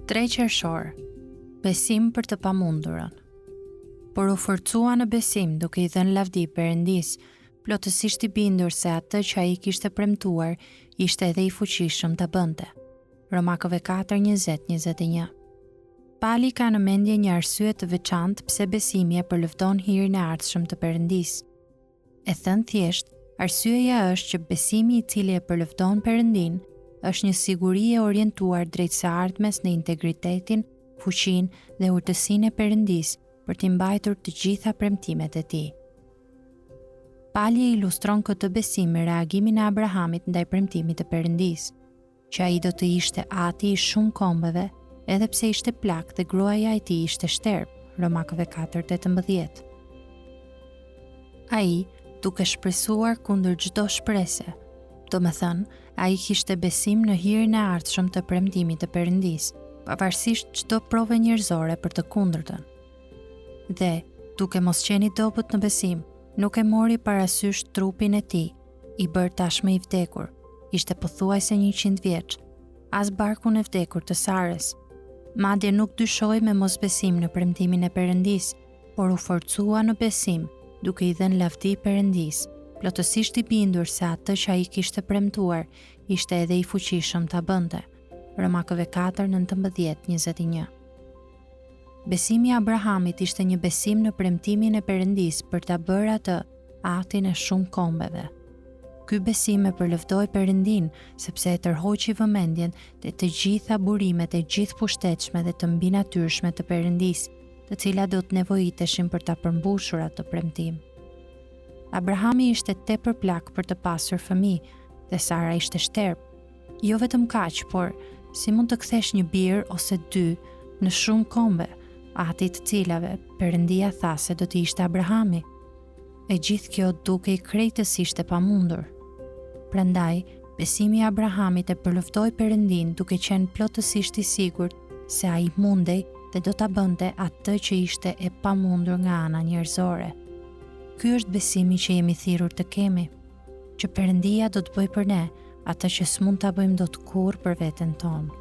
3 qershor. Besim për të pamundurën. Por u forcua në besim duke i dhënë lavdi Perëndis, plotësisht i bindur se atë që ai kishte premtuar ishte edhe i fuqishëm ta bënte. Romakëve 4:20-21. Pali ka në mendje një arsye të veçantë pse besimi e përlëvdon hirin e ardhshëm të Perëndis. E thënë thjesht, arsyeja është që besimi i cili e përlëvdon Perëndin është një siguri e orientuar drejt së ardhmes në integritetin, fuqinë dhe urtësinë e Perëndis për t'i mbajtur të gjitha premtimet e tij. Pali ilustron këtë besim me reagimin e Abrahamit ndaj premtimit të Perëndis, që ai do të ishte ati i shumë kombeve, edhe pse ishte plak dhe gruaja e tij ishte shterp, Romakëve 4:18. Ai, duke shpresuar kundër çdo shprese, domethënë, ai kishte besim në hirin e ardhshëm të premtimit të Perëndis, pavarësisht çdo prove njerëzore për të kundërtën. Dhe, duke mos qenë i dobët në besim, nuk e mori parasysh trupin e tij, i bërë tashmë i vdekur, ishte pothuajse 100 vjeç, as barkun e vdekur të Sarës. Madje nuk dyshoi me mosbesim në premtimin e Perëndis, por u forcua në besim, duke i dhënë lavdi Perëndis, plotësisht i bindur se atë që ai kishte premtuar ishte edhe i fuqishëm ta bënte. Romakëve 4:19-21. Besimi i Abrahamit ishte një besim në premtimin e Perëndis për ta bërë atë atin e shumë kombeve. Ky besim e përlëvdoi Perëndin sepse e tërhoqi vëmendjen te të gjitha burimet e gjithë pushtetshme dhe të mbinatyrshme të Perëndis, të cilat do të nevojiteshin për ta përmbushur atë premtim. Abrahami ishte tepër plak për të pasur fëmijë dhe Sara ishte shterp. Jo vetëm kaq, por si mund të kthesh një bir ose 2 në shumë kombe, ati të cilave Perëndia tha se do të ishte Abrahami. E gjithë kjo duke i krejtësisht e pamundur. Prandaj, besimi i Abrahamit e përluftoi Perëndin duke qenë plotësisht i sigurt se ai mundej dhe do ta bënte atë që ishte e pamundur nga ana njerëzore. Ky është besimi që jemi thirrur të kemi, që Perëndia do të bëjë për ne atë që s'mund ta bëjmë dot kurrë për veten tonë.